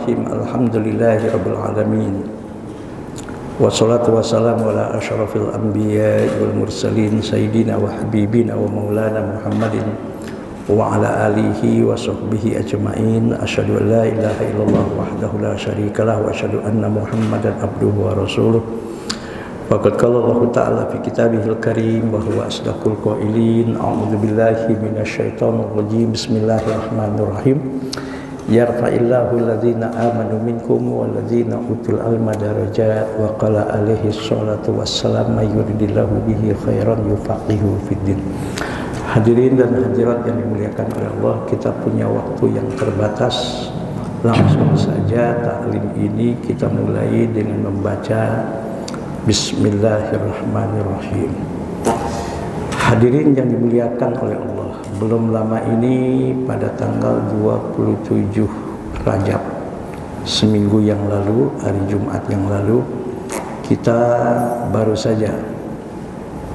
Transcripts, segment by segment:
Bismillahirrahmanirrahim. Alhamdulillahirabbil alamin. Wassalatu wassalamu ala asyrafil anbiya'i wal mursalin sayyidina wa habibina wa maulana Muhammadin wa ala alihi wa sahbihi ajma'in. Asyhadu an la ilaha illallah wahdahu la syarikalah wa asyhadu anna Muhammadan abduhu wa rasuluh. Faqad qala Allah Ta'ala fi kitabihil karim wa huwa asdaqul qailin. A'udzu billahi minasyaitonir rajim. Bismillahirrahmanirrahim. Yarfa'illahu alladhina amanu minkum walladhina utul ilma darajat wa qala alaihi sholatu wassalam may yuridillahu bihi khairan yufaqihu fiddin. Hadirin dan hadirat yang dimuliakan oleh Allah, kita punya waktu yang terbatas. Langsung saja taklim ini kita mulai dengan membaca Bismillahirrahmanirrahim. Hadirin yang dimuliakan oleh Allah, belum lama ini pada tanggal 27 Rajab, seminggu yang lalu, hari Jumat yang lalu, kita baru saja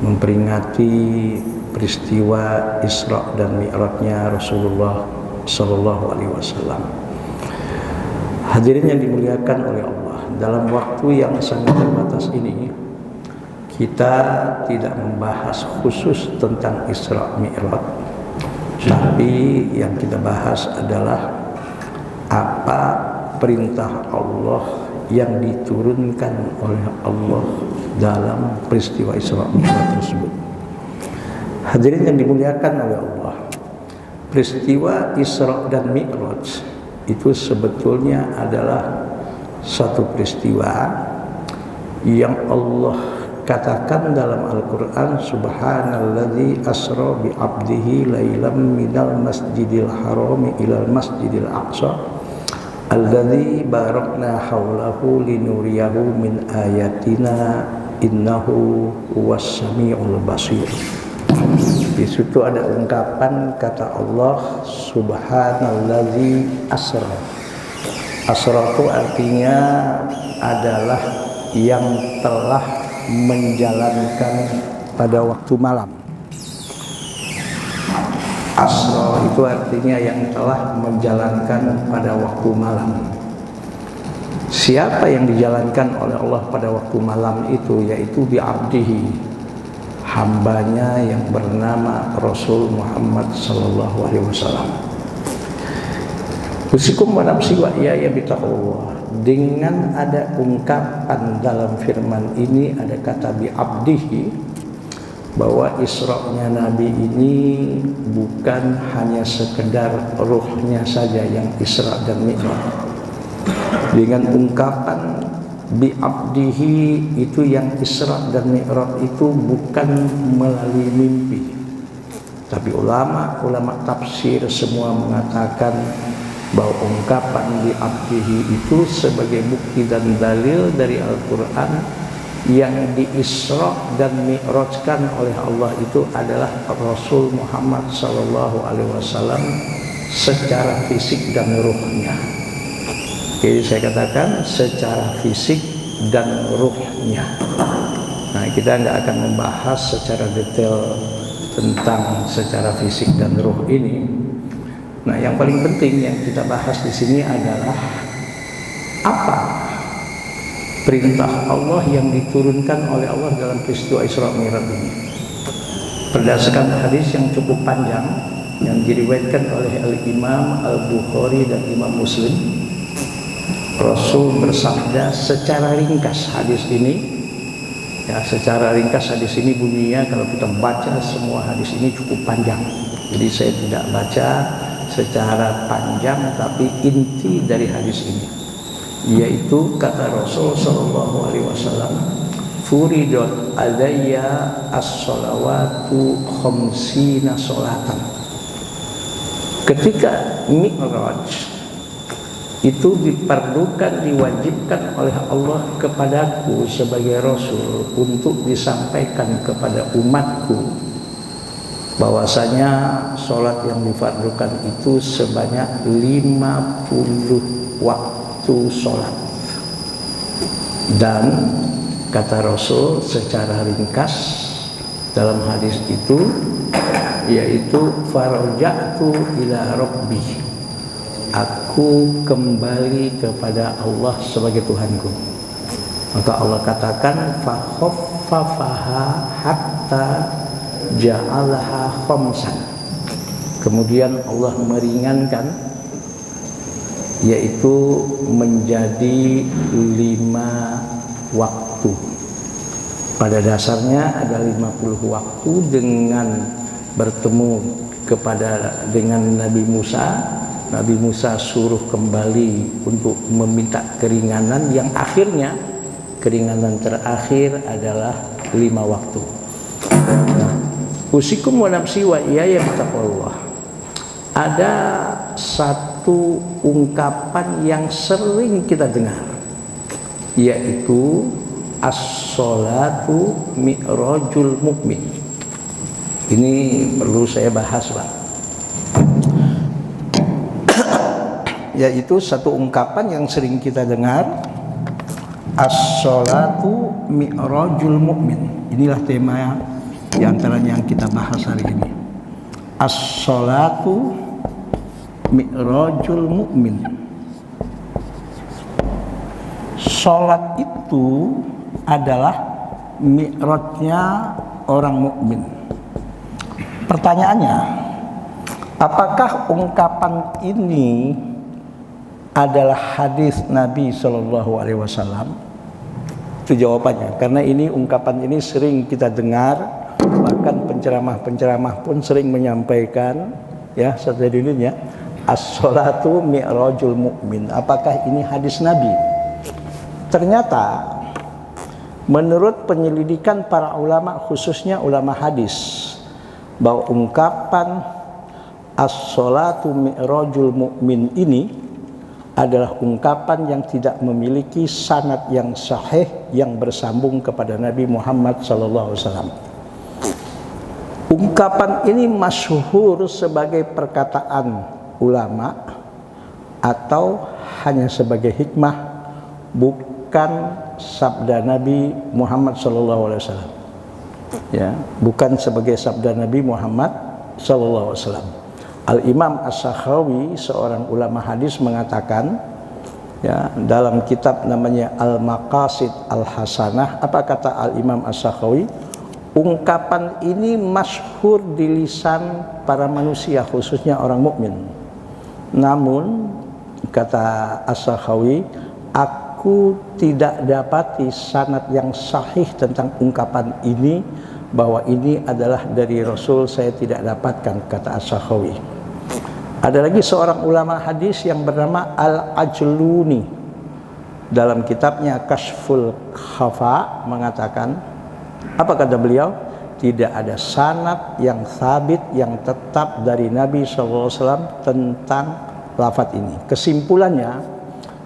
memperingati peristiwa Isra dan Mi'rajnya Rasulullah Sallallahu Alaihi Wasallam. Hadirin yang dimuliakan oleh Allah, dalam waktu yang sangat terbatas ini kita tidak membahas khusus tentang Isra Mi'raj, tapi yang kita bahas adalah apa perintah Allah yang diturunkan oleh Allah dalam peristiwa Isra Mi'raj tersebut. Hadirin yang dimuliakan oleh Allah, peristiwa Isra dan Mi'raj itu sebetulnya adalah satu peristiwa yang Allah katakan dalam Al-Quran, Subhanalladzi asra bi abdihi lailam minal masjidil harami ilal masjidil aqsa alladzi barakna haulahu linuriyahu min ayatina innahu huwas samiul basir. Di situ ada ungkapan kata Allah, Subhanalladzi asra. Asra itu artinya adalah yang telah menjalankan pada waktu malam. Asra itu artinya yang telah menjalankan pada waktu malam. Siapa yang dijalankan oleh Allah pada waktu malam itu? Yaitu bi'abdihi, hambanya yang bernama Rasul Muhammad Sallallahu Alaihi Wasallam. Usikum wa nafsi wa iyaya bitaqwallah. Dengan ada ungkapan dalam firman ini, ada kata bi'abdihi, bahwa Isra-nya Nabi ini bukan hanya sekedar ruhnya saja yang Isra dan Mi'raj. Dengan ungkapan bi'abdihi itu, yang Isra dan Mi'raj itu bukan melalui mimpi. Tapi ulama tafsir semua mengatakan bahwa ungkapan bi'abdihi itu sebagai bukti dan dalil dari Al-Quran yang di-Isra dan Mi'rajkan oleh Allah itu adalah Rasul Muhammad Sallallahu Alaihi Wasallam secara fisik dan ruhnya. Jadi saya katakan secara fisik dan ruhnya. Nah, kita tidak akan membahas secara detail tentang secara fisik dan ruh ini. Nah, yang paling penting yang kita bahas di sini adalah apa perintah Allah yang diturunkan oleh Allah dalam peristiwa Isra Mi'raj ini. Berdasarkan hadis yang cukup panjang yang diriwayatkan oleh Al-Imam Al-Bukhari dan Imam Muslim, Rasul bersabda secara ringkas hadis ini. Ya, secara ringkas hadis ini bunyinya, kalau kita baca semua hadis ini cukup panjang. Jadi saya tidak baca secara panjang, tapi inti dari hadis ini yaitu kata Rasul Sallallahu Alaihi Wasallam, furidot alayya as-salawatu khamsina sholatan. Ketika Mi'raj itu diperlukan, diwajibkan oleh Allah kepadaku sebagai Rasul untuk disampaikan kepada umatku bahwasanya sholat yang difardukan itu sebanyak 50 waktu sholat. Dan kata Rasul secara ringkas dalam hadis itu, yaitu faraja'tu ila rabbi, aku kembali kepada Allah sebagai Tuhanku. Maka Allah katakan fa khaffafaha hatta ja'alaha khamsan. Kemudian Allah meringankan, yaitu menjadi 5 waktu. Pada dasarnya ada 50 waktu dengan bertemu dengan Nabi Musa. Nabi Musa suruh kembali untuk meminta keringanan, yang akhirnya keringanan terakhir adalah 5 waktu. Nah, usikum wa nafsi wa iyaya bittaqwallah. Ada satu ungkapan yang sering kita dengar, yaitu as-sholatu mi'rajul mu'min. Ini perlu saya bahas, Pak. Yaitu satu ungkapan yang sering kita dengar, as-sholatu mi'rajul mu'min. Inilah tema di antaranya yang kita bahas hari ini. As-sholatu mi'rajul mu'min. Sholat itu adalah mi'rajnya orang mukmin. Pertanyaannya, apakah ungkapan ini adalah hadis Nabi Shallallahu Alaihi Wasallam? Itu jawabannya, karena ini ungkapan ini sering kita dengar, bahkan penceramah-penceramah pun sering menyampaikan, ya, setelah dulunya as-sholatu mi'rajul mu'min. Apakah ini hadis Nabi? Ternyata menurut penyelidikan para ulama, khususnya ulama hadis, bahwa ungkapan as-sholatu mi'rajul mu'min ini adalah ungkapan yang tidak memiliki sanad yang sahih yang bersambung kepada Nabi Muhammad SAW. Ungkapan ini masyhur sebagai perkataan ulama atau hanya sebagai hikmah, bukan sabda Nabi Muhammad SAW. Ya, bukan sebagai sabda Nabi Muhammad SAW. Al-Imam As-Sakhawi, seorang ulama hadis, mengatakan, ya, dalam kitab namanya Al-Maqasid Al-Hasanah, apa kata Al-Imam As-Sakhawi? Ungkapan ini masyhur di lisan para manusia, khususnya orang mukmin. Namun, kata As-Sakhawi, aku tidak dapati sanad yang sahih tentang ungkapan ini, bahwa ini adalah dari Rasul, saya tidak dapatkan, kata As-Sakhawi. Ada lagi seorang ulama hadis yang bernama Al-Ajluni, dalam kitabnya Kashful Khafa mengatakan, apa kata beliau? Tidak ada sanad yang sabit, yang tetap dari Nabi SAW tentang lafaz ini. Kesimpulannya,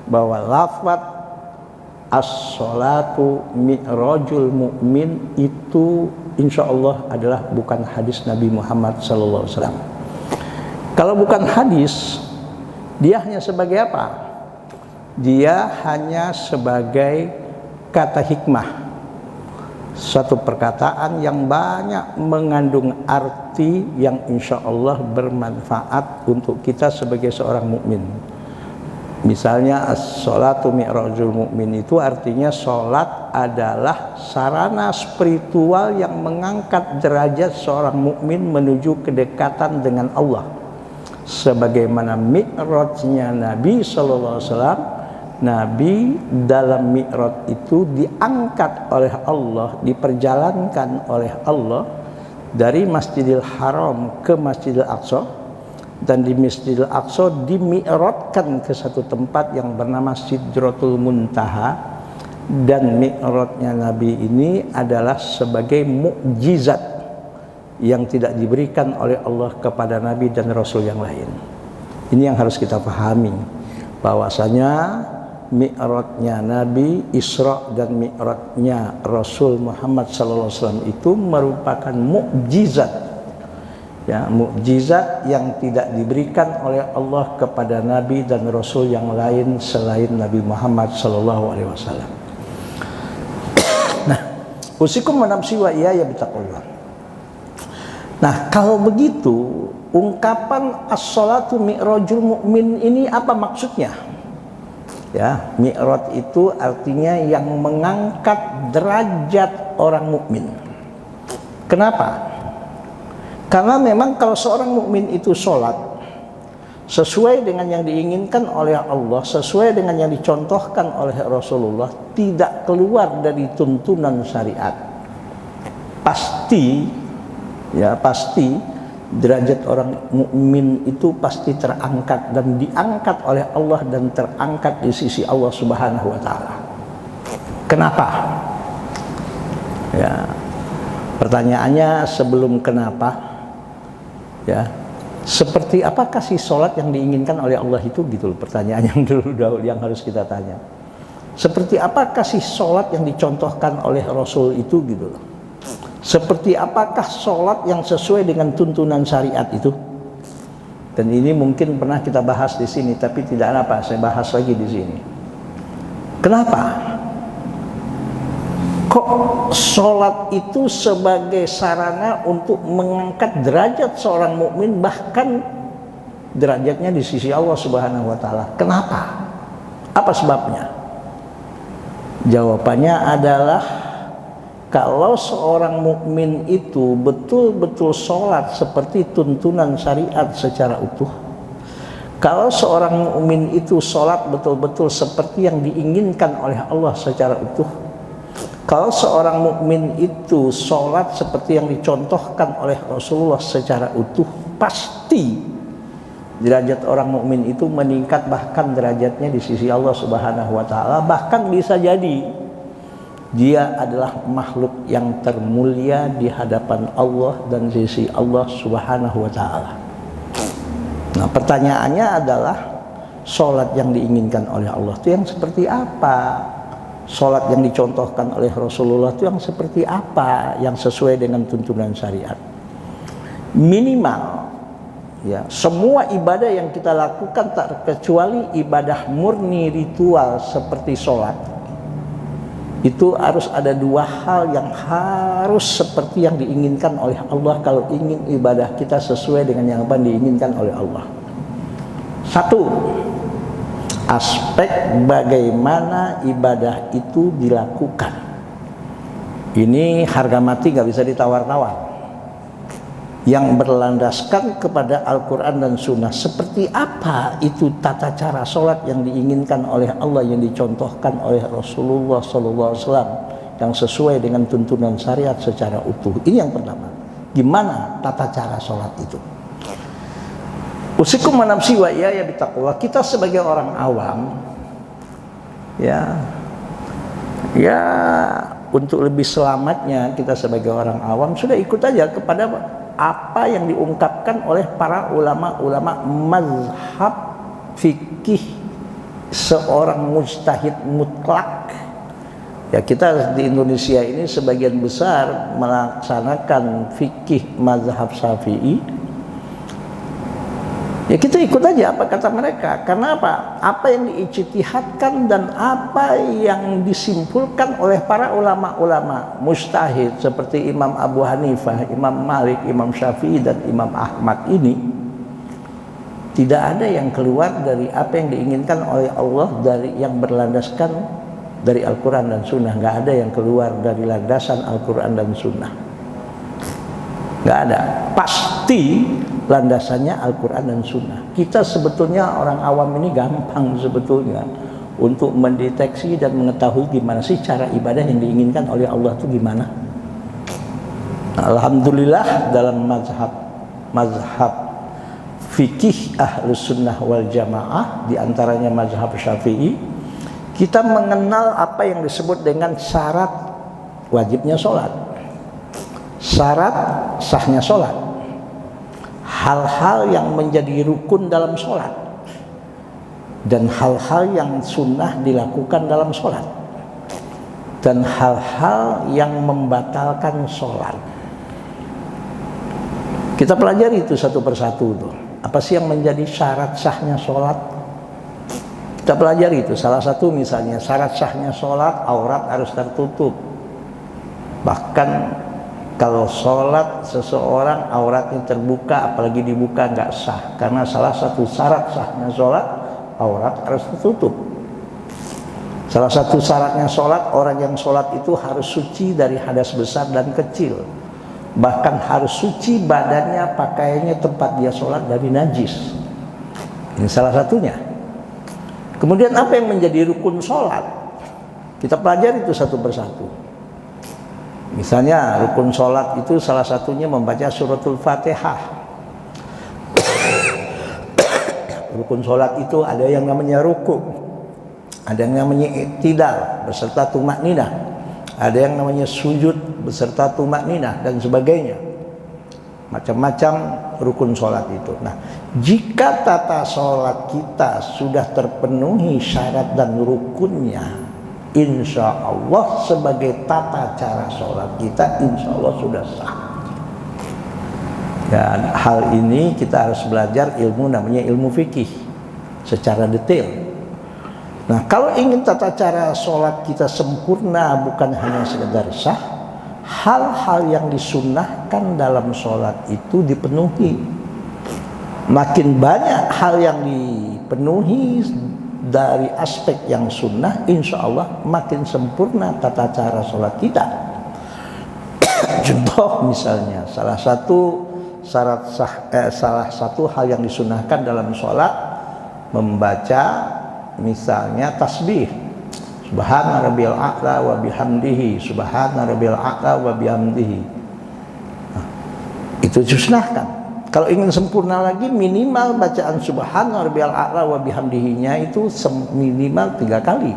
bahwa lafaz as-sholatu mi'rajul mu'min itu insya Allah adalah bukan hadis Nabi Muhammad SAW. Kalau bukan hadis, dia hanya sebagai apa? Dia hanya sebagai kata hikmah, suatu perkataan yang banyak mengandung arti yang insya Allah bermanfaat untuk kita sebagai seorang mukmin. Misalnya as-sholatu mi'rajul mu'min itu artinya sholat adalah sarana spiritual yang mengangkat derajat seorang mukmin menuju kedekatan dengan Allah. Sebagaimana mi'rajnya Nabi SAW, Nabi dalam mi'raj itu diangkat oleh Allah, diperjalankan oleh Allah dari Masjidil Haram ke Masjidil Aqsa, dan di Masjidil Aqsa dimi'rajkan ke satu tempat yang bernama Sidratul Muntaha. Dan mi'rajnya Nabi ini adalah sebagai mukjizat yang tidak diberikan oleh Allah kepada Nabi dan Rasul yang lain. Ini yang harus kita pahami, bahwasanya mi'rajnya Nabi, Isra dan mi'rajnya Rasul Muhammad SAW itu merupakan mukjizat, ya, mukjizat yang tidak diberikan oleh Allah kepada Nabi dan Rasul yang lain selain Nabi Muhammad SAW. Nah, usikum wa nafsi wa iyaya bittaqwallah. Nah, kalau begitu ungkapan as-salatu mi'rajul mu'min ini apa maksudnya? Ya, mi'raj itu artinya yang mengangkat derajat orang mukmin. Kenapa? Karena memang kalau seorang mukmin itu sholat sesuai dengan yang diinginkan oleh Allah, sesuai dengan yang dicontohkan oleh Rasulullah, tidak keluar dari tuntunan syariat, pasti derajat orang mukmin itu pasti terangkat dan diangkat oleh Allah dan terangkat di sisi Allah Subhanahu wa taala. Kenapa? Ya. Pertanyaannya sebelum kenapa, ya, seperti apakah sih sholat yang diinginkan oleh Allah itu, gitu loh, pertanyaan yang dulu yang harus kita tanya. Seperti apakah sih sholat yang dicontohkan oleh Rasul itu, gitu loh. Seperti apakah sholat yang sesuai dengan tuntunan syariat itu? Dan ini mungkin pernah kita bahas di sini, tapi tidak apa, saya bahas lagi di sini. Kenapa? Kok sholat itu sebagai sarana untuk mengangkat derajat seorang mukmin, bahkan derajatnya di sisi Allah Subhanahu wa taala? Kenapa? Apa sebabnya? Jawabannya adalah kalau seorang mukmin itu betul-betul sholat seperti tuntunan syariat secara utuh, kalau seorang mukmin itu sholat betul-betul seperti yang diinginkan oleh Allah secara utuh, kalau seorang mukmin itu sholat seperti yang dicontohkan oleh Rasulullah secara utuh, pasti derajat orang mukmin itu meningkat, bahkan derajatnya di sisi Allah Subhanahu wa taala. Bahkan bisa jadi dia adalah makhluk yang termulia di hadapan Allah dan di sisi Allah Subhanahu wa taala. Nah, pertanyaannya adalah sholat yang diinginkan oleh Allah itu yang seperti apa? Sholat yang dicontohkan oleh Rasulullah itu yang seperti apa? Yang sesuai dengan tuntunan syariat. Minimal, ya, semua ibadah yang kita lakukan tak terkecuali ibadah murni ritual seperti sholat, itu harus ada dua hal yang harus seperti yang diinginkan oleh Allah kalau ingin ibadah kita sesuai dengan yang apa diinginkan oleh Allah. Satu, aspek bagaimana ibadah itu dilakukan. Ini harga mati gak bisa ditawar-tawar. Yang berlandaskan kepada Al-Quran dan Sunnah. Seperti apa itu tata cara sholat yang diinginkan oleh Allah, yang dicontohkan oleh Rasulullah SAW, yang sesuai dengan tuntunan syariat secara utuh. Ini yang pertama. Gimana tata cara sholat itu? Usikum manamsi wa iyaya bitaqwa. Kita sebagai orang awam, ya untuk lebih selamatnya kita sebagai orang awam sudah ikut aja kepada apa yang diungkapkan oleh para ulama-ulama mazhab fikih seorang mujtahid mutlak. Ya, kita di Indonesia ini sebagian besar melaksanakan fikih mazhab Syafi'i. Ya, kita ikut aja apa kata mereka. Karena apa? Apa yang diijtihadkan dan apa yang disimpulkan oleh para ulama-ulama mujtahid seperti Imam Abu Hanifah, Imam Malik, Imam Syafi'i dan Imam Ahmad ini tidak ada yang keluar dari apa yang diinginkan oleh Allah, dari yang berlandaskan dari Al-Quran dan Sunnah. Nggak ada yang keluar dari landasan Al-Quran dan Sunnah. Nggak ada. Pasti landasannya Al-Quran dan Sunnah. Kita sebetulnya orang awam ini gampang sebetulnya untuk mendeteksi dan mengetahui gimana sih cara ibadah yang diinginkan oleh Allah itu gimana. Alhamdulillah dalam mazhab fikih Ahlus Sunnah wal Jamaah, diantaranya mazhab Syafi'i, kita mengenal apa yang disebut dengan syarat wajibnya sholat, syarat sahnya sholat, hal-hal yang menjadi rukun dalam sholat, dan hal-hal yang sunnah dilakukan dalam sholat, dan hal-hal yang membatalkan sholat. Kita pelajari itu satu persatu tuh. Apa sih yang menjadi syarat sahnya sholat? Kita pelajari itu. Salah satu misalnya syarat sahnya sholat, aurat harus tertutup. Bahkan Kalau sholat seseorang auratnya terbuka, apalagi dibuka, nggak sah. Karena salah satu syarat sahnya sholat, aurat harus tertutup. Salah satu syaratnya sholat, orang yang sholat itu harus suci dari hadas besar dan kecil. Bahkan harus suci badannya, pakaiannya, tempat dia sholat dari najis. Ini salah satunya. Kemudian apa yang menjadi rukun sholat? Kita pelajari itu satu persatu. Misalnya rukun sholat itu salah satunya membaca suratul Fatihah. Rukun sholat itu ada yang namanya ruku, ada yang namanya iktidal beserta tumakninah, ada yang namanya sujud beserta tumakninah dan sebagainya. Macam-macam rukun sholat itu. Nah, jika tata sholat kita sudah terpenuhi syarat dan rukunnya, insya Allah sebagai tata cara sholat kita insya Allah sudah sah. Dan hal ini kita harus belajar ilmu namanya ilmu fikih secara detail. Nah, kalau ingin tata cara sholat kita sempurna, bukan hanya sekedar sah, hal-hal yang disunnahkan dalam sholat itu dipenuhi. Makin banyak hal yang dipenuhi dari aspek yang sunnah, insya Allah makin sempurna tata cara sholat kita. Contoh misalnya, salah satu hal yang disunnahkan dalam sholat, membaca misalnya tasbih, subhana rabbiyal a'la wa bihamdihi, subhana rabbiyal a'la wa bihamdihi. Nah, itu disunnahkan. Kalau ingin sempurna lagi, minimal bacaan subhana rabbiyal a'la wa bihamdihi-nya itu minimal 3 kali.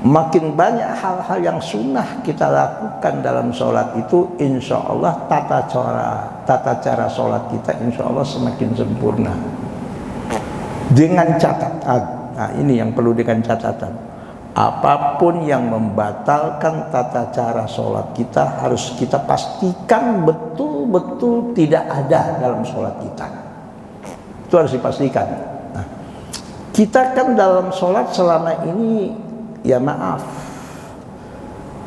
Makin banyak hal-hal yang sunnah kita lakukan dalam sholat itu, insya Allah tata cara sholat kita insya Allah semakin sempurna. Dengan catatan, nah ini yang perlu dengan catatan, apapun yang membatalkan tata cara sholat kita harus kita pastikan betul-betul tidak ada dalam sholat kita. Itu harus dipastikan. Nah, kita kan dalam sholat selama ini, ya maaf,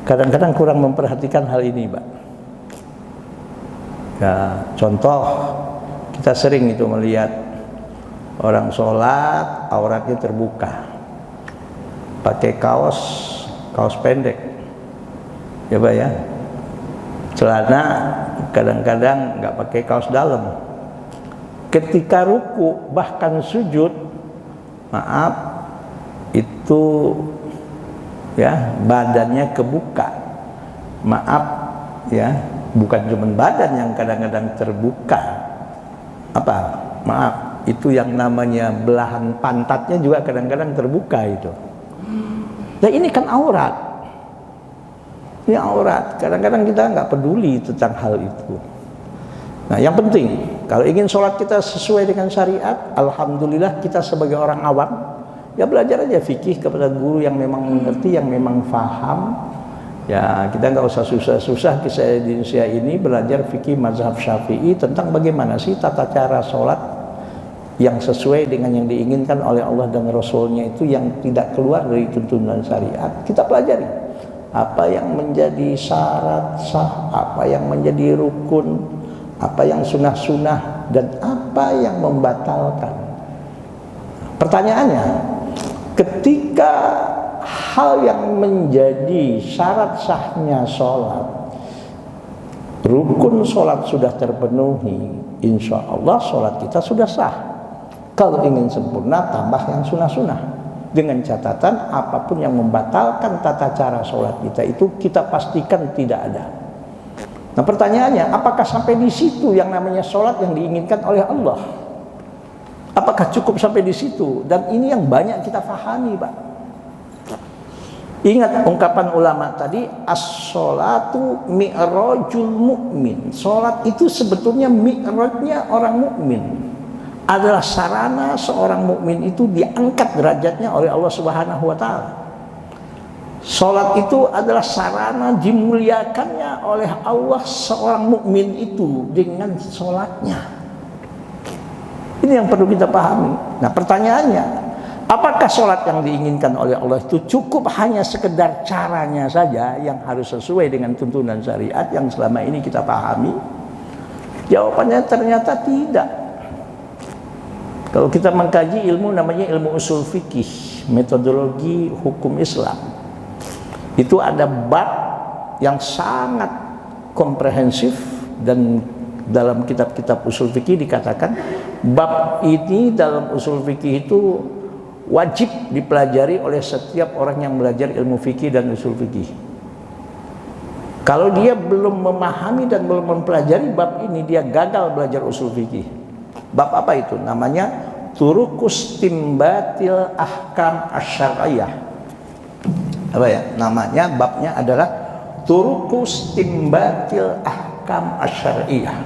kadang-kadang kurang memperhatikan hal ini, Pak. Ya, contoh, kita sering itu melihat orang sholat auratnya terbuka, pakai kaos pendek, ya Pak ya. Celana kadang-kadang nggak pakai kaos dalam. Ketika ruku bahkan sujud, maaf, itu ya badannya kebuka. Maaf ya, bukan cuma badan yang kadang-kadang terbuka. Apa? Maaf, itu yang namanya belahan pantatnya juga kadang-kadang terbuka itu. Nah ini kan aurat. Ini aurat. Kadang-kadang kita nggak peduli tentang hal itu. Nah yang penting, kalau ingin sholat kita sesuai dengan syariat, alhamdulillah kita sebagai orang awam, ya belajar aja fikih kepada guru yang memang mengerti, yang memang faham. Ya kita nggak usah susah-susah kisah di Indonesia ini belajar fikih mazhab Syafi'i tentang bagaimana sih tata cara sholat yang sesuai dengan yang diinginkan oleh Allah dan Rasulnya, itu yang tidak keluar dari tuntunan syariat. Kita pelajari apa yang menjadi syarat sah, apa yang menjadi rukun, apa yang sunnah-sunnah, dan apa yang membatalkan. Pertanyaannya, ketika hal yang menjadi syarat sahnya sholat, rukun sholat sudah terpenuhi, insya Allah sholat kita sudah sah. Kalau ingin sempurna, tambah yang sunnah-sunnah. Dengan catatan, apapun yang membatalkan tata cara sholat kita itu kita pastikan tidak ada. Nah pertanyaannya, apakah sampai di situ yang namanya sholat yang diinginkan oleh Allah? Apakah cukup sampai di situ? Dan ini yang banyak kita pahami, Pak. Ingat ungkapan ulama tadi, as-sholatu mi'rajul mu'min. Sholat itu sebetulnya mi'rajnya orang mukmin. Adalah sarana seorang mukmin itu diangkat derajatnya oleh Allah Subhanahu wa taala. Salat itu adalah sarana dimuliakannya oleh Allah seorang mukmin itu dengan salatnya. Ini yang perlu kita pahami. Nah, pertanyaannya, Apakah sholat yang diinginkan oleh Allah itu cukup hanya sekedar caranya saja yang harus sesuai dengan tuntunan syariat yang selama ini kita pahami? Jawabannya ternyata tidak. Kalau kita mengkaji ilmu namanya ilmu usul fikih, metodologi hukum Islam, itu ada bab yang sangat komprehensif, dan dalam kitab-kitab usul fikih dikatakan bab ini dalam usul fikih itu wajib dipelajari oleh setiap orang yang belajar ilmu fikih dan usul fikih. Kalau dia belum memahami dan belum mempelajari bab ini, dia gagal belajar usul fikih. Bab apa itu? Namanya Turuqus Istinbatil Ahkam Asy-Syar'iyyah. Apa ya? Namanya babnya adalah Turuqus Istinbatil Ahkam Asy-Syar'iyyah.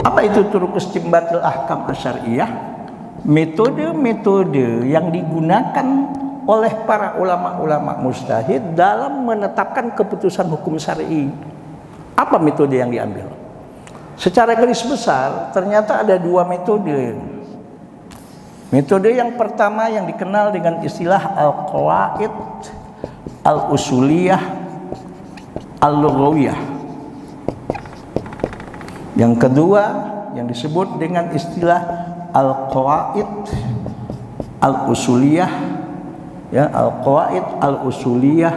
Apa itu Turuqus Istinbatil Ahkam Asy-Syar'iyyah? Metode-metode yang digunakan oleh para ulama-ulama mujtahid dalam menetapkan keputusan hukum syar'i. Apa metode yang diambil? Secara garis besar ternyata ada dua metode. Metode yang pertama yang dikenal dengan istilah al-qawaid al-usuliyah al-lughawiyah. Yang kedua yang disebut dengan istilah al-qawaid al-usuliyah, ya, al-qawaid al-usuliyah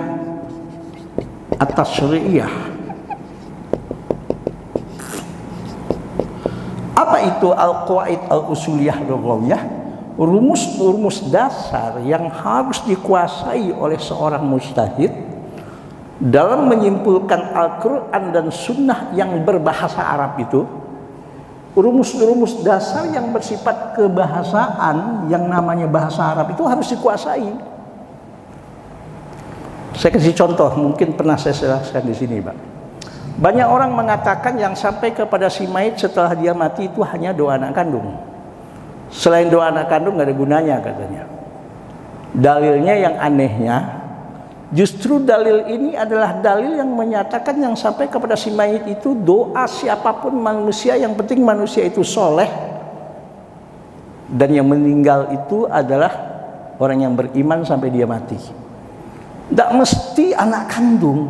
at-tasyri'iyah. Apa itu al-qawaid al-usuliyah lughawiyah? Rumus-rumus dasar yang harus dikuasai oleh seorang mujtahid dalam menyimpulkan Al-Quran dan Sunnah yang berbahasa Arab itu. Rumus-rumus dasar yang bersifat kebahasaan yang namanya bahasa Arab itu harus dikuasai. Saya kasih contoh, mungkin pernah saya jelaskan di sini, Pak. Banyak orang mengatakan yang sampai kepada si mayit setelah dia mati itu hanya doa anak kandung. Selain doa anak kandung nggak ada gunanya katanya. Dalilnya yang anehnya, justru dalil ini adalah dalil yang menyatakan yang sampai kepada si mayit itu doa siapapun manusia, yang penting manusia itu soleh, dan yang meninggal itu adalah orang yang beriman sampai dia mati. Tidak mesti anak kandung.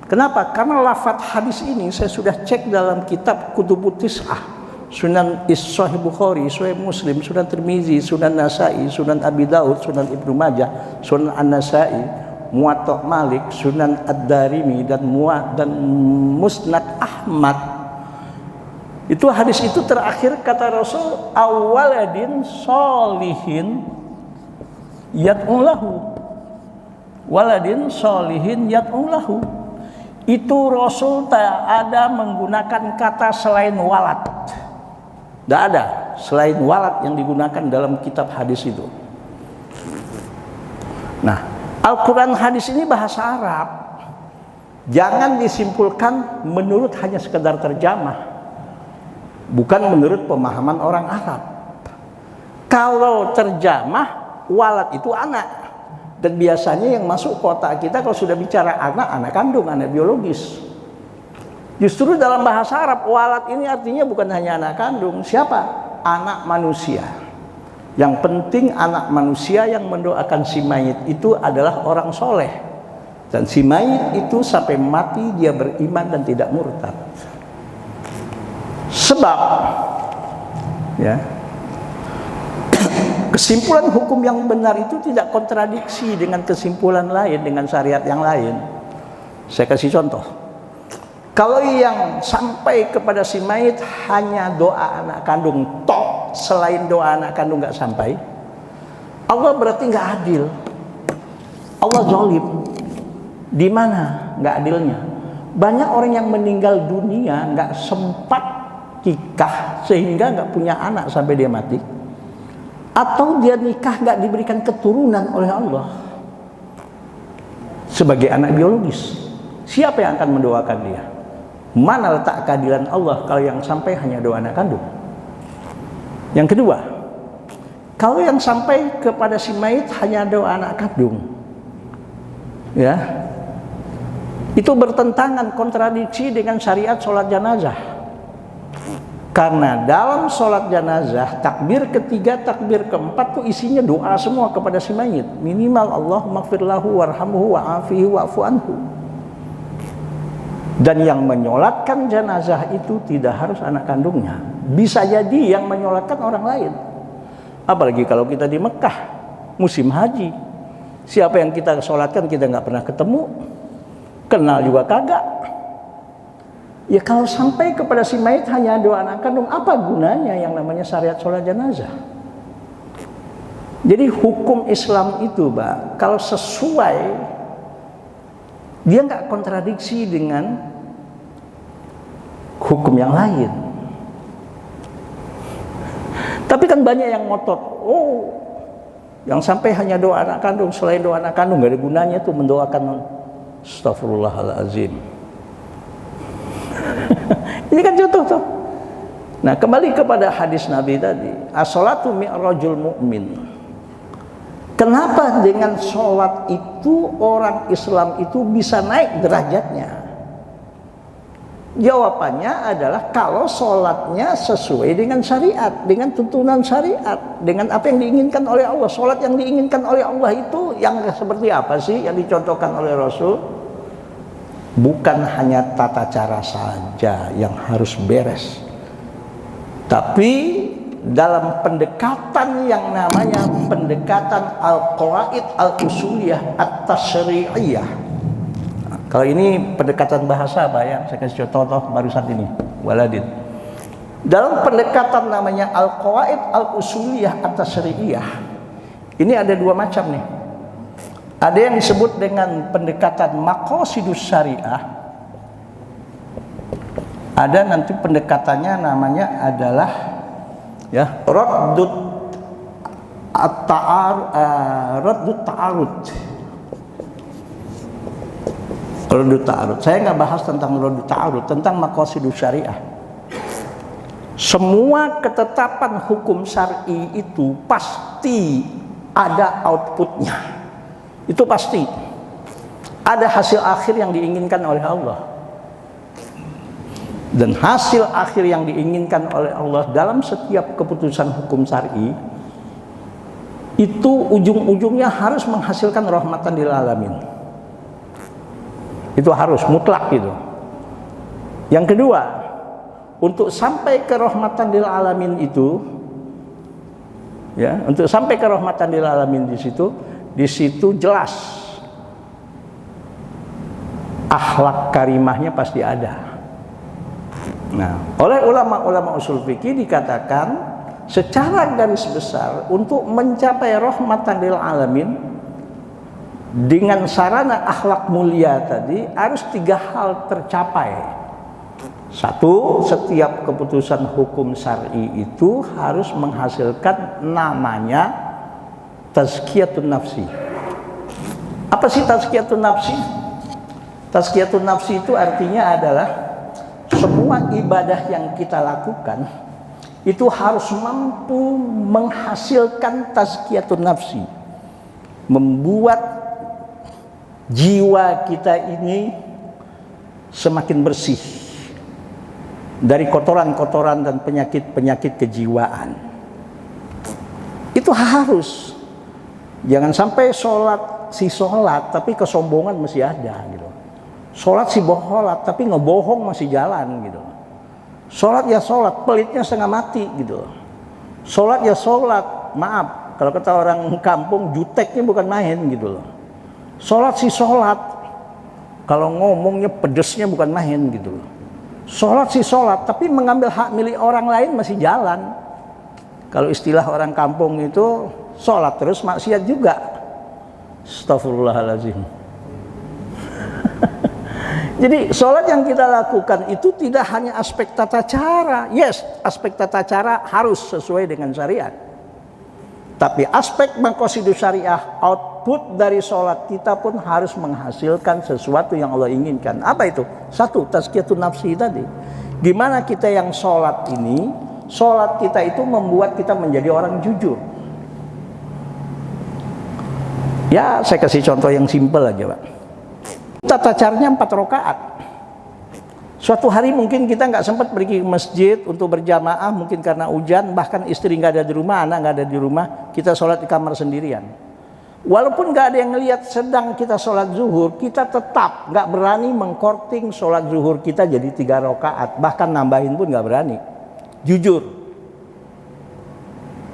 Kenapa? Karena lafadz hadis ini saya sudah cek dalam kitab Kutubut Tis'ah, Sunan Sahih Bukhari, Sahih Muslim, Sunan Tirmizi, Sunan Nasai, Sunan Abi Daud, Sunan Ibnu Majah, Sunan An-Nasai, Muwatta Malik, Sunan Ad-Darimi, dan Musnad Ahmad. Itu hadis itu terakhir kata Rasul, awaladin solihin yad'ulahu, waladin solihin yad'ulahu. Itu Rasul tak ada menggunakan kata selain walad. Tidak ada selain walad yang digunakan dalam kitab hadis itu. Nah, Al-Quran hadis ini bahasa Arab. Jangan disimpulkan menurut hanya sekedar terjemah, bukan menurut pemahaman orang Arab. Kalau terjemah, walad itu anak, dan biasanya yang masuk kotak kita kalau sudah bicara anak, anak kandung, anak biologis. Justru dalam bahasa Arab, walad ini artinya bukan hanya anak kandung. Siapa? Anak manusia. Yang penting anak manusia yang mendoakan si mayit itu adalah orang soleh, dan si mayit itu sampai mati dia beriman dan tidak murtad. Sebab ya, kesimpulan hukum yang benar itu tidak kontradiksi dengan kesimpulan lain, dengan syariat yang lain. Saya kasih contoh. Kalau yang sampai kepada si mayit hanya doa anak kandung, toh selain doa anak kandung nggak sampai, Allah berarti nggak adil. Allah zalim. Di mana nggak adilnya? Banyak orang yang meninggal dunia nggak sempat nikah sehingga nggak punya anak sampai dia mati, atau dia nikah nggak diberikan keturunan oleh Allah sebagai anak biologis. Siapa yang akan mendoakan dia? Mana letak keadilan Allah kalau yang sampai hanya doa anak kandung? Yang kedua, kalau yang sampai kepada si mayit hanya doa anak kandung, Ya, itu bertentangan, kontradiksi dengan syariat sholat jenazah. Karena dalam sholat jenazah, takbir ketiga, takbir keempat tuh isinya doa semua kepada si mayit. Minimal Allahumma gfir lahu warhamhu wa'afihi wa'fu anhu. Dan yang menyolatkan jenazah itu tidak harus anak kandungnya. Bisa jadi yang menyolatkan orang lain. Apalagi kalau kita di Mekah, musim haji. Siapa yang kita sholatkan kita nggak pernah ketemu, kenal juga kagak. Ya kalau sampai kepada si mayit hanya doa anak kandung, apa gunanya yang namanya syariat sholat jenazah? Jadi hukum Islam itu, Pak, kalau sesuai, dia nggak kontradiksi dengan hukum yang lain. Tapi kan banyak yang ngotot, yang sampai hanya doa anak kandung, selain doa anak kandung nggak ada gunanya tuh mendoakan. Astagfirullahaladzim. Ini kan contoh tuh. Nah, kembali kepada hadis Nabi tadi, as-sholatu mi'rajul mu'min. Kenapa dengan sholat itu orang Islam itu bisa naik derajatnya? Jawabannya adalah kalau sholatnya sesuai dengan syariat, dengan tuntunan syariat, dengan apa yang diinginkan oleh Allah. Sholat yang diinginkan oleh Allah itu yang seperti apa sih yang dicontohkan oleh Rasul? Bukan hanya tata cara saja yang harus beres, tapi dalam pendekatan yang namanya pendekatan al-qawaid al-usuliyah at-tasyri'iyah. Kalau ini pendekatan bahasa Pak ya, saya kasih contoh barusan ini, waladin. Dalam pendekatan namanya al-qawaid al-usuliyah at-tasyri'iyah, ini ada dua macam nih. Ada yang disebut dengan pendekatan maqasidus syariah. Ada nanti pendekatannya namanya adalah ya raddut ta'arud. Raddut ta'arud. Saya nggak bahas tentang raddut ta'arud, tentang maqasidus syariah. Semua ketetapan hukum syar'i itu pasti ada outputnya. Itu pasti ada hasil akhir yang diinginkan oleh Allah. Dan hasil akhir yang diinginkan oleh Allah dalam setiap keputusan hukum syar'i itu ujung-ujungnya harus menghasilkan rahmatan lil alamin. Itu harus mutlak gitu. Yang kedua, untuk sampai ke rahmatan lil alamin itu, ya, untuk sampai ke rahmatan lil alamin di situ jelas akhlak karimahnya pasti ada. Nah, oleh ulama-ulama usul fikih dikatakan secara garis besar untuk mencapai rahmatan lil alamin dengan sarana akhlak mulia tadi harus tiga hal tercapai. Satu, setiap keputusan hukum syar'i itu harus menghasilkan namanya tazkiyatun nafsi. Apa sih tazkiyatun nafsi? Tazkiyatun nafsi itu artinya adalah semua ibadah yang kita lakukan itu harus mampu menghasilkan tazkiyatun nafsi, membuat jiwa kita ini semakin bersih dari kotoran-kotoran dan penyakit-penyakit kejiwaan. Itu harus. Jangan sampai sholat tapi kesombongan masih ada gitu. Sholat si boholat tapi ngebohong masih jalan gitu. Sholat ya sholat, pelitnya setengah mati gitu. Sholat ya sholat, maaf kalau kata orang kampung juteknya bukan main gitu loh. Sholat si sholat, kalau ngomongnya pedesnya bukan main gitu loh. Sholat si sholat tapi mengambil hak milik orang lain masih jalan. Kalau istilah orang kampung itu sholat terus maksiat juga. Astagfirullahaladzim. Jadi sholat yang kita lakukan itu tidak hanya aspek tata cara. Yes, aspek tata cara harus sesuai dengan syariat. Tapi aspek maqasidus syariah, output dari sholat kita pun harus menghasilkan sesuatu yang Allah inginkan. Apa itu? Satu, tazkiyatun nafsi tadi. Gimana kita yang sholat ini, sholat kita itu membuat kita menjadi orang jujur. Ya, saya kasih contoh yang simpel aja, Pak. tata caranya 4 rakaat. Suatu hari mungkin kita nggak sempat pergi ke masjid untuk berjamaah, mungkin karena hujan, bahkan istri nggak ada di rumah, anak nggak ada di rumah, kita sholat di kamar sendirian. Walaupun nggak ada yang ngelihat sedang kita sholat zuhur, kita tetap nggak berani mengkorting sholat zuhur kita jadi 3 rakaat, bahkan nambahin pun nggak berani. Jujur.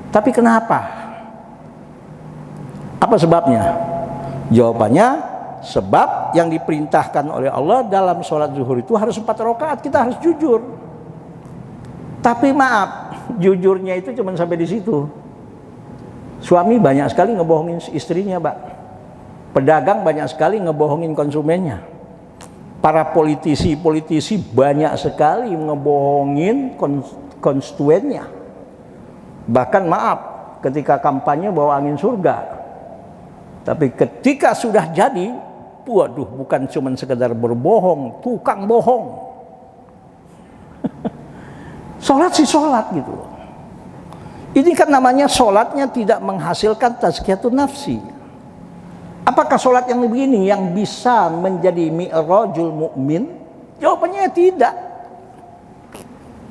Tapi kenapa? Apa sebabnya? Jawabannya, sebab yang diperintahkan oleh Allah dalam sholat zuhur itu harus 4 rakaat, kita harus jujur. Tapi maaf, jujurnya itu cuma sampai di situ. Suami banyak sekali ngebohongin istrinya, Pak. Pedagang banyak sekali ngebohongin konsumennya. Para politisi banyak sekali ngebohongin konstituennya. Bahkan maaf, ketika kampanye bawa angin surga. Tapi ketika sudah jadi, waduh, bukan cuma sekedar berbohong, tukang bohong. Sholat sih sholat gitu. Ini kan namanya sholatnya tidak menghasilkan tazkiyatun nafsi. Apakah sholat yang begini yang bisa menjadi mi'rajul mukmin? Jawabannya tidak.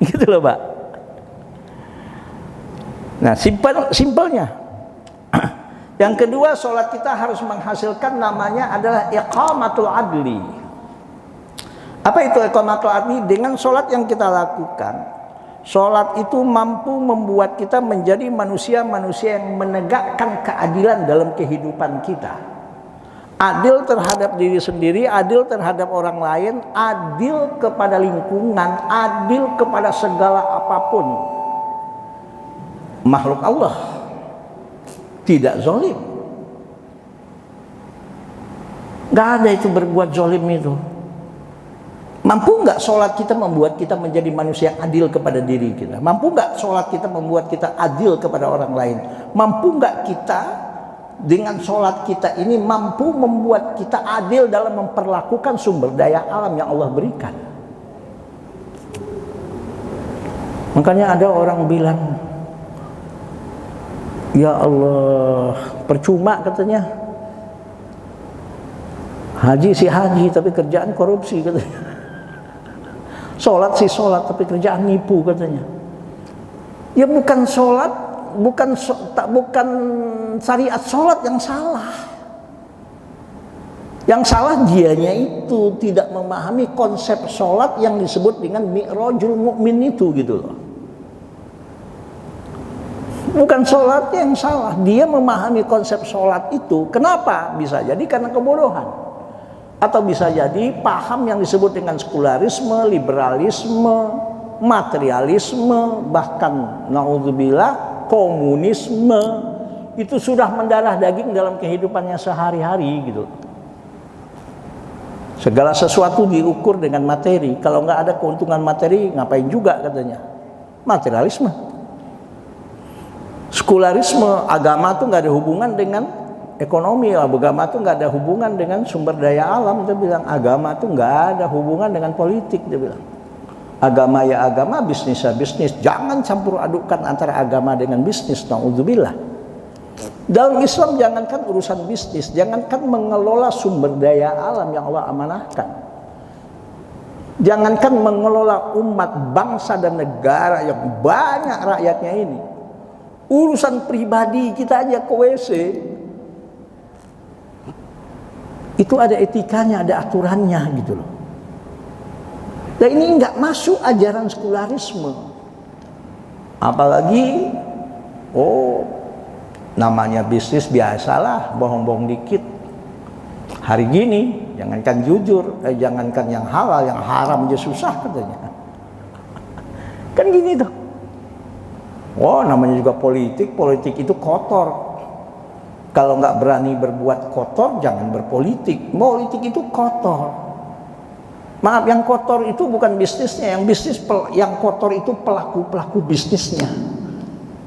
Gitu loh, Pak. Nah, simpelnya. Yang kedua, sholat kita harus menghasilkan namanya adalah iqamatul adli. Apa itu iqamatul adli? Dengan sholat yang kita lakukan, sholat itu mampu membuat kita menjadi manusia-manusia yang menegakkan keadilan dalam kehidupan kita. Adil terhadap diri sendiri, adil terhadap orang lain, adil kepada lingkungan, adil kepada segala apapun makhluk Allah. Tidak zalim. Gak ada itu berbuat zalim itu. Mampu nggak sholat kita membuat kita menjadi manusia yang adil kepada diri kita? Mampu nggak sholat kita membuat kita adil kepada orang lain? Mampu nggak kita dengan sholat kita ini mampu membuat kita adil dalam memperlakukan sumber daya alam yang Allah berikan? Makanya ada orang bilang, ya Allah, percuma katanya. Haji sih haji, tapi kerjaan korupsi katanya. Sholat sih sholat, tapi kerjaan nipu katanya. Ya bukan sholat, bukan syariat sholat yang salah. Yang salah dianya itu tidak memahami konsep sholat yang disebut dengan mi'rajul mukmin itu, gitu loh. Bukan sholatnya yang salah, dia memahami konsep sholat itu. Kenapa? Bisa jadi karena kebodohan. Atau bisa jadi paham yang disebut dengan sekularisme, liberalisme, materialisme, bahkan naudzubillah komunisme. Itu sudah mendarah daging dalam kehidupannya sehari-hari gitu. Segala sesuatu diukur dengan materi. Kalau nggak ada keuntungan materi, ngapain juga katanya. Materialisme. Sekularisme, agama tuh nggak ada hubungan dengan ekonomi, agama tuh nggak ada hubungan dengan sumber daya alam. Dia bilang agama tuh nggak ada hubungan dengan politik. Dia bilang agama ya agama, bisnis ya bisnis. Jangan campur adukkan antara agama dengan bisnis. Naudzubillah. Dalam Islam jangankan urusan bisnis, jangankan mengelola sumber daya alam yang Allah amanahkan, jangankan mengelola umat, bangsa dan negara yang banyak rakyatnya ini. Urusan pribadi kita aja ke WC itu ada etikanya, ada aturannya gitu loh. Dan ini nggak masuk ajaran sekularisme. Apalagi namanya bisnis biasalah, bohong-bohong dikit. Hari gini jangankan jujur, jangankan yang halal, yang haram aja susah katanya. Kan gini tuh. Namanya juga politik, politik itu kotor. Kalau nggak berani berbuat kotor, jangan berpolitik. Politik itu kotor. Maaf, yang kotor itu bukan bisnisnya, yang kotor itu pelaku bisnisnya.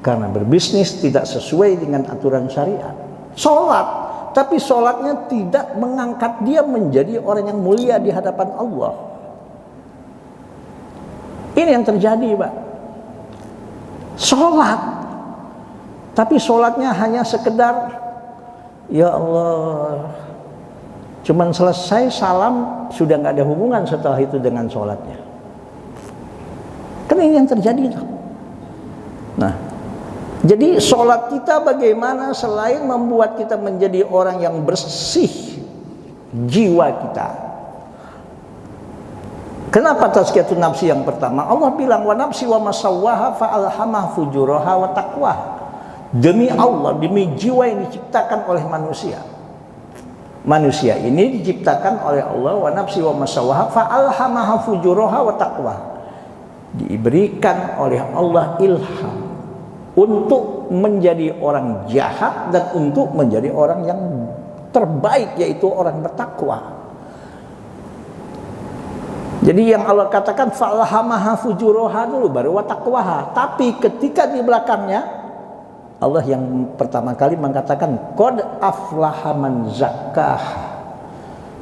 Karena berbisnis tidak sesuai dengan aturan syariat. Sholat, tapi sholatnya tidak mengangkat dia menjadi orang yang mulia di hadapan Allah. Ini yang terjadi, Pak. Sholat, tapi sholatnya hanya sekedar, ya Allah, Cuman selesai salam sudah nggak ada hubungan setelah itu dengan sholatnya. Kan ini yang terjadi tuh. Nah, jadi sholat kita bagaimana selain membuat kita menjadi orang yang bersih jiwa kita. Kenapa tazkiyatun nafsi yang pertama? Allah bilang wa nafsi wa masawwaha fa alhamaha fujuraha wa taqwaha. Demi Allah, demi jiwa yang diciptakan oleh manusia. Manusia ini diciptakan oleh Allah wa nafsi wa masawwaha fa alhamaha fujuraha wa taqwaha. Diberikan oleh Allah ilham untuk menjadi orang jahat dan untuk menjadi orang yang terbaik, yaitu orang bertakwa. Jadi yang Allah katakan fa'alhamaha fujuraha dulu baru wa taqwaha. Tapi ketika di belakangnya Allah yang pertama kali mengatakan qad aflaha man zakkaha.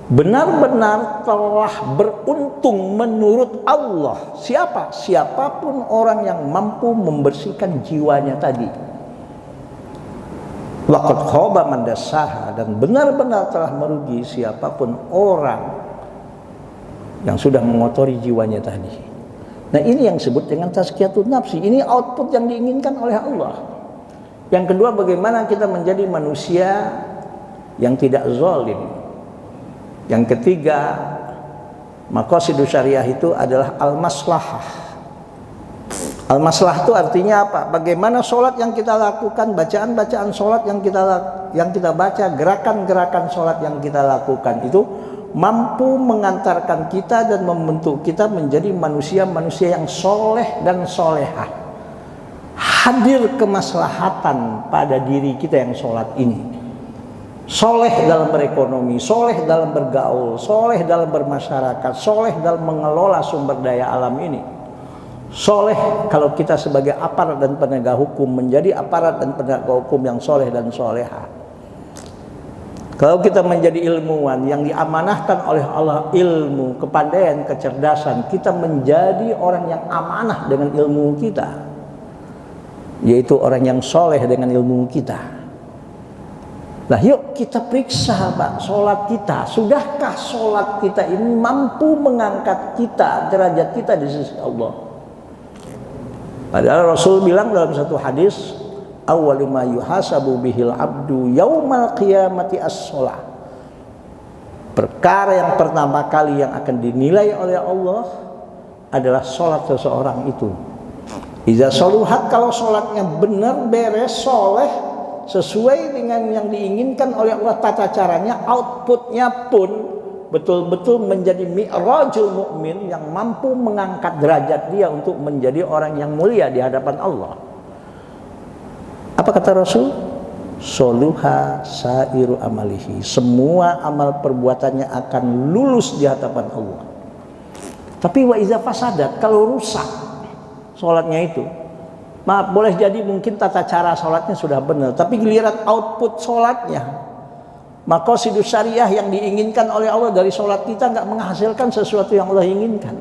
Benar-benar telah beruntung menurut Allah. Siapa? Siapapun orang yang mampu membersihkan jiwanya tadi. Laqad khaba man dassaha, dan benar-benar telah merugi siapapun orang yang sudah mengotori jiwanya tadi. Nah, ini yang disebut dengan tazkiyatun nafsi. Ini output yang diinginkan oleh Allah. Yang kedua, bagaimana kita menjadi manusia yang tidak zalim. Yang ketiga, maqasidus syariah itu adalah al-maslahah. Al-maslahah itu artinya apa? Bagaimana sholat yang kita lakukan, bacaan-bacaan sholat yang kita baca, gerakan-gerakan sholat yang kita lakukan itu mampu mengantarkan kita dan membentuk kita menjadi manusia-manusia yang soleh dan solehah. Hadir kemaslahatan pada diri kita yang sholat ini. Soleh dalam berekonomi, soleh dalam bergaul, soleh dalam bermasyarakat, soleh dalam mengelola sumber daya alam ini. Soleh kalau kita sebagai aparat dan penegak hukum menjadi aparat dan penegak hukum yang soleh dan soleha. Kalau kita menjadi ilmuwan yang diamanahkan oleh Allah ilmu, kepandaian, kecerdasan, kita menjadi orang yang amanah dengan ilmu kita, yaitu orang yang soleh dengan ilmu kita. Nah, yuk kita periksa Pak, sholat kita. Sudahkah sholat kita ini mampu mengangkat kita, derajat kita di sisi Allah? Padahal Rasul bilang dalam satu hadis, awwalu ma yuhasabu bihil abdu yaumal qiyamati as-sholah. Perkara yang pertama kali yang akan dinilai oleh Allah adalah sholat seseorang itu. Iza sholuhat, kalau sholatnya benar, beres, soleh, sesuai dengan yang diinginkan oleh Allah tata caranya, outputnya pun betul-betul menjadi mi'rajul mukmin yang mampu mengangkat derajat dia untuk menjadi orang yang mulia di hadapan Allah. Apa kata Rasul? Soluha sairu amalihi. Semua amal perbuatannya akan lulus di hadapan Allah. Tapi wa iza fasadat, kalau rusak sholatnya itu, maaf, boleh jadi mungkin tata cara sholatnya sudah benar, tapi giliran output sholatnya, maqasidus syariah yang diinginkan oleh Allah dari sholat kita nggak menghasilkan sesuatu yang Allah inginkan.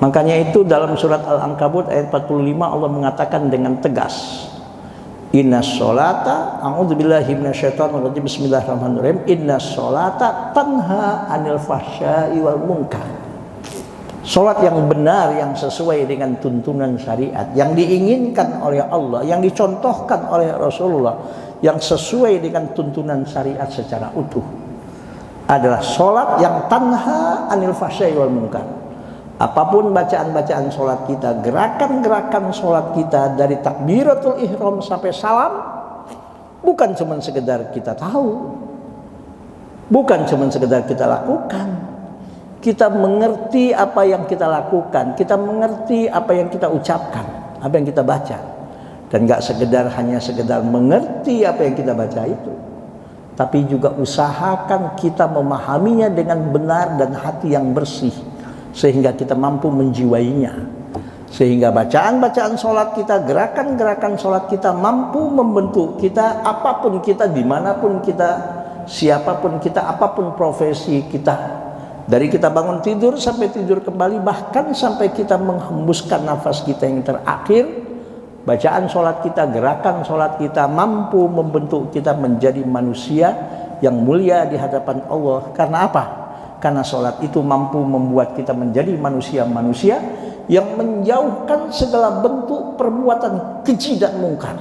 Makanya itu dalam surat Al-Ankabut ayat 45 Allah mengatakan dengan tegas, inna sholata, a'udzubillahi minasyaitonirrajim, bismillahirrahmanirrahim, inna sholata tanha anil fahsya'i wal munkar. Sholat yang benar, yang sesuai dengan tuntunan syariat, yang diinginkan oleh Allah, yang dicontohkan oleh Rasulullah, yang sesuai dengan tuntunan syariat secara utuh, adalah sholat yang tanha anil fahsya'i wal munkar. Apapun bacaan-bacaan sholat kita, gerakan-gerakan sholat kita dari takbiratul ihram sampai salam, bukan cuma sekedar kita tahu, bukan cuma sekedar kita lakukan. Kita mengerti apa yang kita lakukan, kita mengerti apa yang kita ucapkan, apa yang kita baca, dan gak hanya sekedar mengerti apa yang kita baca itu, tapi juga usahakan kita memahaminya dengan benar dan hati yang bersih, sehingga kita mampu menjiwainya, sehingga bacaan-bacaan sholat kita, gerakan-gerakan sholat kita mampu membentuk kita, apapun kita, dimanapun kita, siapapun kita, apapun profesi kita. Dari kita bangun tidur sampai tidur kembali, bahkan sampai kita menghembuskan nafas kita yang terakhir, bacaan sholat kita, gerakan sholat kita mampu membentuk kita menjadi manusia yang mulia di hadapan Allah. Karena apa? Karena sholat itu mampu membuat kita menjadi manusia-manusia yang menjauhkan segala bentuk perbuatan keji dan mungkar.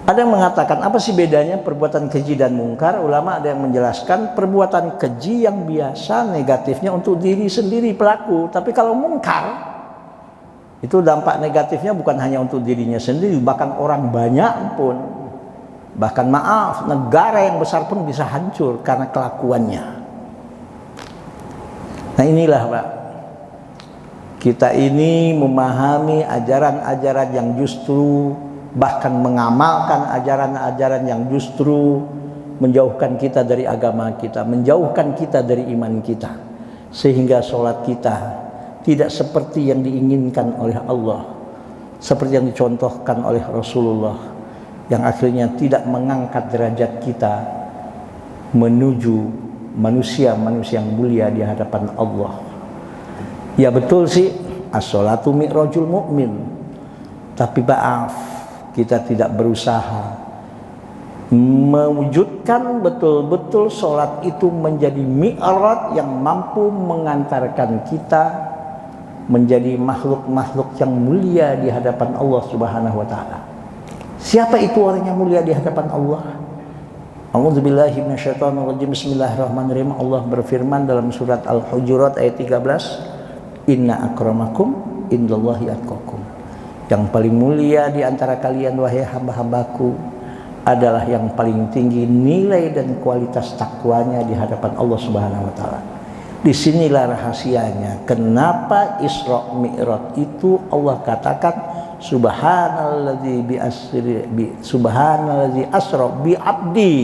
Ada yang mengatakan, apa sih bedanya perbuatan keji dan mungkar? Ulama ada yang menjelaskan, perbuatan keji yang biasa negatifnya untuk diri sendiri pelaku. Tapi kalau mungkar, itu dampak negatifnya bukan hanya untuk dirinya sendiri, bahkan orang banyak pun. Bahkan maaf, negara yang besar pun bisa hancur karena kelakuannya. Nah inilah Pak, kita ini memahami ajaran-ajaran yang justru, bahkan mengamalkan ajaran-ajaran yang justru menjauhkan kita dari agama kita, menjauhkan kita dari iman kita. Sehingga sholat kita tidak seperti yang diinginkan oleh Allah, seperti yang dicontohkan oleh Rasulullah, yang akhirnya tidak mengangkat derajat kita menuju manusia-manusia yang mulia di hadapan Allah. Ya betul sih, as-sholatu mi'rajul mu'min. Tapi maaf, kita tidak berusaha mewujudkan betul-betul sholat itu menjadi mi'raj yang mampu mengantarkan kita menjadi makhluk-makhluk yang mulia di hadapan Allah Subhanahu wa ta'ala. Siapa itu orang yang mulia di hadapan Allah? A'udzubillahi minasyaitonirrajim. Bismillahirrahmanirrahim. Allah berfirman dalam surat Al-Hujurat ayat 13, Inna akramakum indallahi atqakum. Yang paling mulia di antara kalian wahai hamba-hambaku adalah yang paling tinggi nilai dan kualitas takwanya di hadapan Allah Subhanahu wa taala. Disinilah rahasianya kenapa Isra Mi'raj itu Allah katakan subhanalladzi asra bi abdi.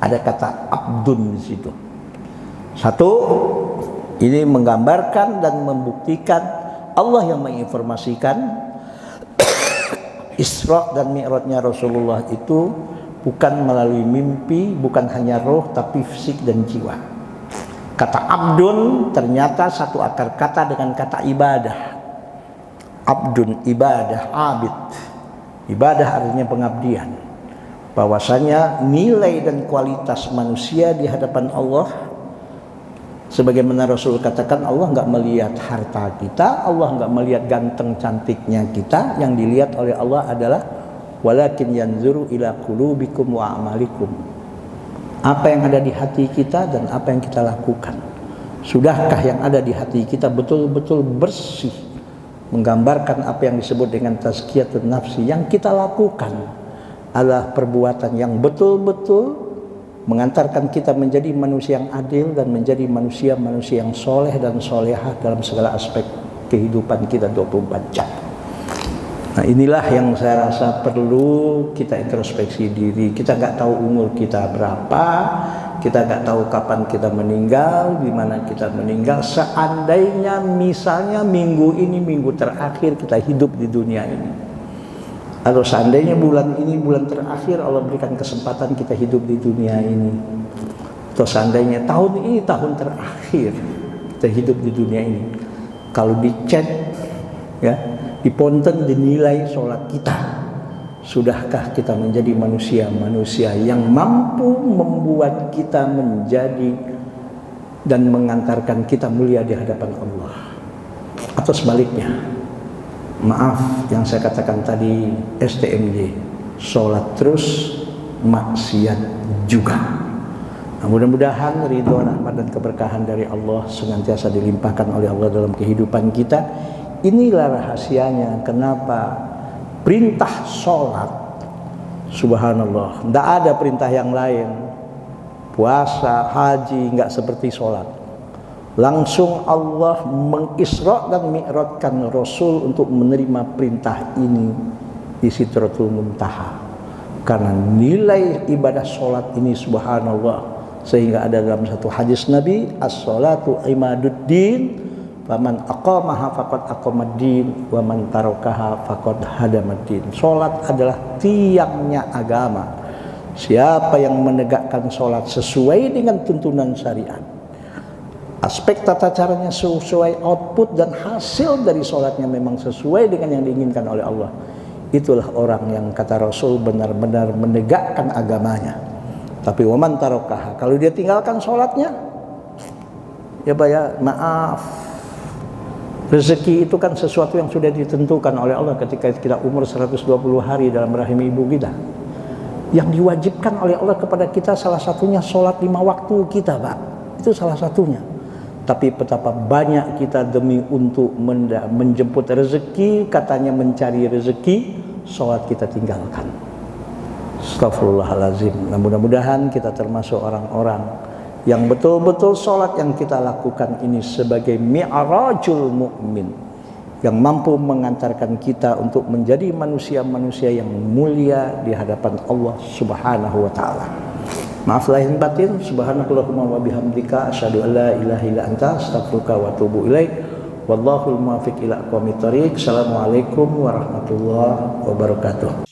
Ada kata abdun di situ. Satu, ini menggambarkan dan membuktikan Allah yang menginformasikan Isra dan Mi'rajnya Rasulullah itu bukan melalui mimpi, bukan hanya roh, tapi fisik dan jiwa. Kata abdun ternyata satu akar kata dengan kata ibadah. Abdun, ibadah, abid. Ibadah artinya pengabdian. Bahwasanya nilai dan kualitas manusia di hadapan Allah, sebagaimana Rasul katakan, Allah enggak melihat harta kita, Allah enggak melihat ganteng cantiknya kita. Yang dilihat oleh Allah adalah walakin yanzuru ila qulubikum wa amalikum. Apa yang ada di hati kita dan apa yang kita lakukan. Sudahkah yang ada di hati kita betul-betul bersih, menggambarkan apa yang disebut dengan tazkiyatun nafsi? Yang kita lakukan adalah perbuatan yang betul-betul mengantarkan kita menjadi manusia yang adil dan menjadi manusia-manusia yang soleh dan solehah dalam segala aspek kehidupan kita 24 jam. Nah inilah yang saya rasa perlu kita introspeksi diri. Kita nggak tahu umur kita berapa, kita nggak tahu kapan kita meninggal, di mana kita meninggal. Seandainya misalnya minggu ini minggu terakhir kita hidup di dunia ini, atau seandainya bulan ini bulan terakhir Allah berikan kesempatan kita hidup di dunia ini, atau seandainya tahun ini tahun terakhir kita hidup di dunia ini, kalau dicek ya, diponten dinilai sholat kita, sudahkah kita menjadi manusia-manusia yang mampu membuat kita menjadi dan mengantarkan kita mulia di hadapan Allah? Atau sebaliknya, maaf yang saya katakan tadi, STMJ, sholat terus, maksiat juga. Nah, mudah-mudahan ridho, rahmat dan keberkahan dari Allah senantiasa dilimpahkan oleh Allah dalam kehidupan kita. Inilah rahasianya kenapa perintah sholat, subhanallah, tidak ada perintah yang lain. Puasa, haji, nggak seperti sholat. Langsung Allah mengisra dan mi'rajkan Rasul untuk menerima perintah ini di Sidratul Muntaha. Karena nilai ibadah sholat ini subhanallah, sehingga ada dalam satu hadis Nabi, as-sholatu imaduddin, faman aqamaha faqad aqamaddin wa man tarakaha faqad hadamaddin. Salat adalah tiangnya agama. Siapa yang menegakkan salat sesuai dengan tuntunan syariat, aspek tata caranya sesuai, output dan hasil dari salatnya memang sesuai dengan yang diinginkan oleh Allah, itulah orang yang kata Rasul benar-benar menegakkan agamanya. Tapi waman tarokah, kalau dia tinggalkan sholatnya, ya Pak ya, maaf, rezeki itu kan sesuatu yang sudah ditentukan oleh Allah ketika kita umur 120 hari dalam rahim ibu kita. Yang diwajibkan oleh Allah kepada kita salah satunya sholat 5 waktu kita, Pak. Itu salah satunya. Tapi betapa banyak kita demi untuk menjemput rezeki, katanya mencari rezeki, sholat kita tinggalkan. Astagfirullahaladzim. Nah, mudah-mudahan kita termasuk orang-orang yang betul-betul sholat yang kita lakukan ini sebagai mi'rajul mu'min, yang mampu mengantarkan kita untuk menjadi manusia-manusia yang mulia di hadapan Allah Subhanahu wa taala. Maaf lahir batin, subhanakallahumma wa bihamdika asyhadu an la ilaha illa anta astaghfiruka wa atubu ilaik. Wallahul muwaffiq ila aqwamit thoriq. Assalamualaikum warahmatullahi wabarakatuh.